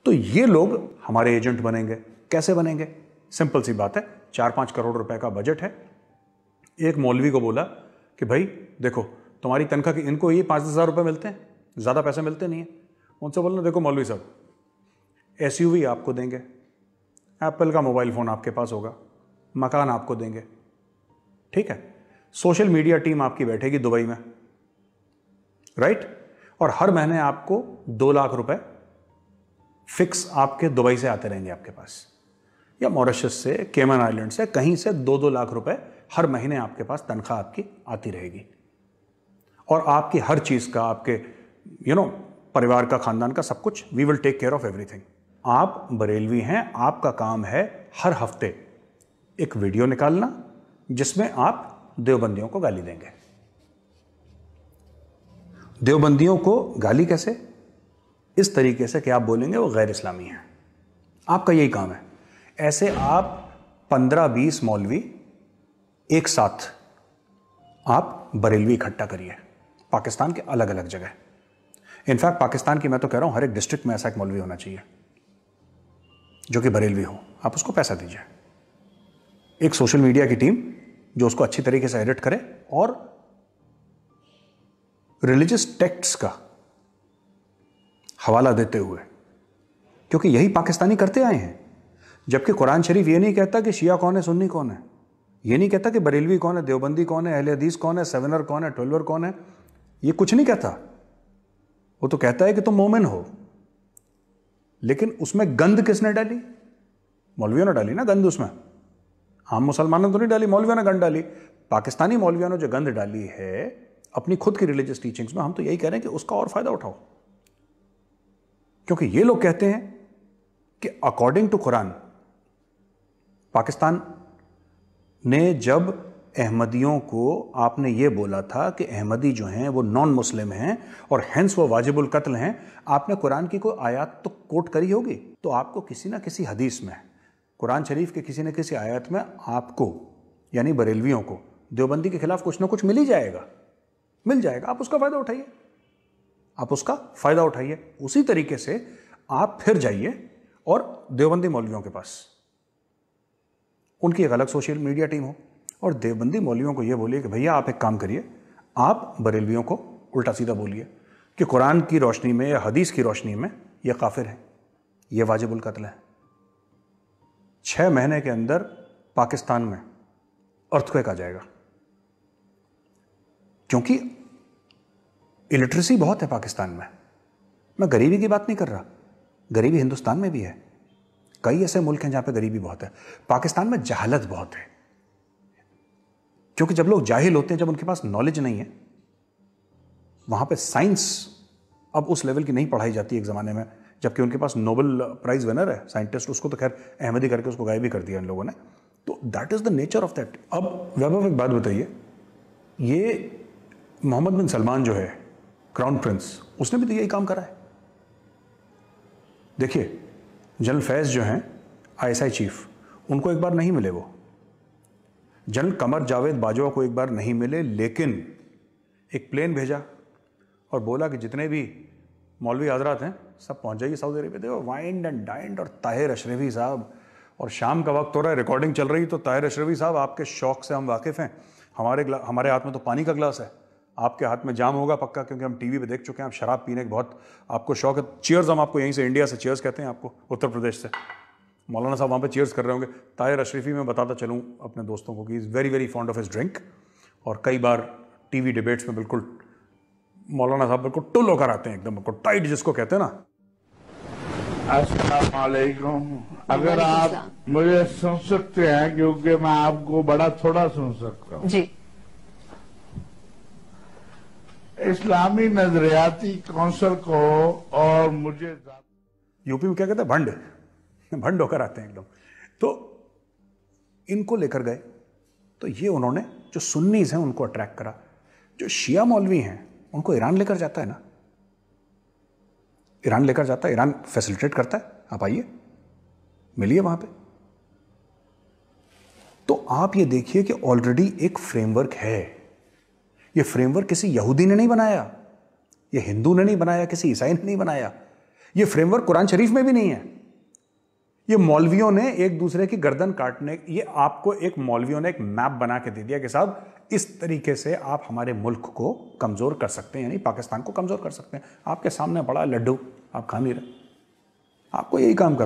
तो ये लोग हमारे एजेंट बनेंगे। कैसे बनेंगे? सिंपल सी बात है, 4-5 करोड़ रुपए का बजट है। एक मौलवी को बोला कि भाई देखो, तुम्हारी तनख्वाह की इनको ये 5-10 रुपए मिलते हैं, ज़्यादा पैसे मिलते नहीं है। उनसे बोलना, देखो मौलवी साहब, SUV आपको देंगे, एप्पल का मोबाइल फ़ोन आपके पास होगा, मकान आपको देंगे, ठीक है, सोशल मीडिया टीम आपकी बैठेगी दुबई में, राइट, और हर महीने आपको 2 लाख रुपए फिक्स आपके दुबई से आते रहेंगे आपके पास, या मॉरिशस से, केमन आइलैंड से, कहीं से 2-2 लाख रुपए हर महीने आपके पास तनख्वाह आपकी आती रहेगी। और आपकी हर चीज़ का, आपके परिवार का, खानदान का, सब कुछ, we will take care of everything. आप बरेलवी हैं, आपका काम है हर हफ्ते एक वीडियो निकालना जिसमें आप देवबंदियों को गाली देंगे। देवबंदियों को गाली कैसे? इस तरीके से कि आप बोलेंगे वो गैर इस्लामी हैं। आपका यही काम है। ऐसे आप 15-20 मौलवी एक साथ आप बरेलवी इकट्ठा करिए, पाकिस्तान के अलग अलग जगह। इनफैक्ट पाकिस्तान की मैं तो कह रहा हूं हर एक डिस्ट्रिक्ट में ऐसा एक मौलवी होना चाहिए जो कि बरेलवी हो। आप उसको पैसा दीजिए, एक सोशल मीडिया की टीम जो उसको अच्छी तरीके से एडिट करे और रिलीजियस टेक्स्ट्स का हवाला देते हुए, क्योंकि यही पाकिस्तानी करते आए हैं। जबकि कुरान शरीफ ये नहीं कहता कि शिया कौन है, सुन्नी कौन है, ये नहीं कहता कि बरेलवी कौन है, देवबंदी कौन है, अहले हदीस कौन है, सेवनर कौन है, 12वर कौन है, ये कुछ नहीं कहता। वो तो कहता है कि तुम मोमिन हो। लेकिन उसमें गंद किसने डाली? मौलवियों ने डाली ना गंद उसमें। आम मुसलमानों ने तो नहीं डाली, मौलवियों ने गंद डाली। पाकिस्तानी मौलवियों ने जो गंद डाली है अपनी खुद की रिलीजियस टीचिंग्स में, हम तो यही कह रहे हैं कि उसका और फायदा उठाओ। क्योंकि ये लोग कहते हैं कि अकॉर्डिंग टू कुरान, पाकिस्तान ने जब अहमदियों को आपने ये बोला था कि अहमदी जो हैं वो नॉन मुस्लिम हैं और हेंस वो वाजिबुल कत्ल हैं, आपने कुरान की कोई आयत तो कोट करी होगी। तो आपको किसी ना किसी हदीस में, कुरान शरीफ के किसी न किसी आयत में आपको, यानी बरेलवियों को, देवबंदी के खिलाफ कुछ ना कुछ मिल ही जाएगा, मिल जाएगा। आप उसका फायदा उठाइए, आप उसका फायदा उठाइए। उसी तरीके से आप फिर जाइए और देवबंदी मौलवियों के पास, उनकी एक अलग सोशल मीडिया टीम हो और देवबंदी मौलवियों को यह बोलिए कि भैया आप एक काम करिए, आप बरेलवियों को उल्टा सीधा बोलिए कि कुरान की रोशनी में या हदीस की रोशनी में यह काफिर है, यह वाजिबुल कत्ल है। 6 महीने के अंदर पाकिस्तान में अर्थक्वेक आ जाएगा, क्योंकि इलिटरेसी बहुत है पाकिस्तान में। मैं गरीबी की बात नहीं कर रहा, गरीबी हिंदुस्तान में भी है, कई ऐसे मुल्क हैं जहां पे गरीबी बहुत है। पाकिस्तान में जहालत बहुत है, क्योंकि जब लोग जाहिल होते हैं, जब उनके पास नॉलेज नहीं है, वहां पे साइंस अब उस लेवल की नहीं पढ़ाई जाती एक ज़माने में, जबकि उनके पास नोबेल प्राइज विनर है साइंटिस्ट, उसको तो खैर अहमदी करके उसको गायब भी कर दिया इन लोगों ने। तो that is the nature of that. अब वैभव एक बात बताइए, ये मोहम्मद बिन सलमान जो है क्राउन प्रिंस, उसने भी तो यही काम करा है। देखिए जनरल फैज़ जो हैं ISI चीफ, उनको एक बार नहीं मिले वो, जनरल कमर जावेद बाजवा को एक बार नहीं मिले, लेकिन एक प्लेन भेजा और बोला कि जितने भी मौलवी हजरात हैं सब पहुंच जाइए सऊदी अरेबिया। देखो वाइंड एंड डाइंड, और ताहिर अशरफी साहब, और शाम का वक्त हो रहा है, रिकॉर्डिंग चल रही, तो ताहिर अशरफी साहब आपके शौक से हम वाकिफ़ हैं, हमारे हाथ में तो पानी का गिलास है, आपके हाथ में जाम होगा पक्का, क्योंकि हम टीवी पे देख चुके हैं, आप शराब पीने के बहुत आपको शौक है। चीयर्स हम आपको यहीं से, इंडिया से चीयर्स कहते हैं आपको, उत्तर प्रदेश से मौलाना साहब वहाँ पे चीयर्स कर रहे होंगे। ताहिर अशरफी मैं बताता चलूँ अपने दोस्तों को कि is very very fond of his drink, और कई बार टीवी डिबेट्स में बिल्कुल मौलाना साहब बिल्कुल टुल होकर आते हैं, एकदम बिल्कुल टाइट जिसको कहते हैं ना। अस्सलाम वालेकुम। अगर आप मुझे सुन सकते हैं, क्योंकि मैं आपको बड़ा थोड़ा सुन सकता हूँ जी। इस्लामी नजरियाती कौंसिल को, और मुझे यूपी में क्या कहते हैं, भंड होकर आते हैं एकदम। तो इनको लेकर गए, तो ये उन्होंने जो सुन्नीज हैं उनको अट्रैक्ट करा, जो शिया मौलवी हैं उनको ईरान लेकर जाता है ना, ईरान लेकर जाता है, ईरान फैसिलिटेट करता है, आप आइए मिलिए वहां पे। तो आप ये देखिए कि ऑलरेडी एक फ्रेमवर्क है। ये फ्रेमवर्क किसी यहूदी ने नहीं बनाया, ये हिंदू ने नहीं बनाया, किसी ईसाई ने नहीं बनाया, ये फ्रेमवर्क कुरान शरीफ में भी नहीं है। ये मौलवियों ने एक दूसरे की गर्दन काटने, ये आपको एक मौलवियों ने एक मैप बना के दे दिया कि साहब इस तरीके से आप हमारे मुल्क को कमजोर कर सकते हैं, यानी पाकिस्तान को कमजोर कर सकते हैं। आपके सामने बड़ा लड्डू, आप खा नहीं रहे, आपको यही काम कर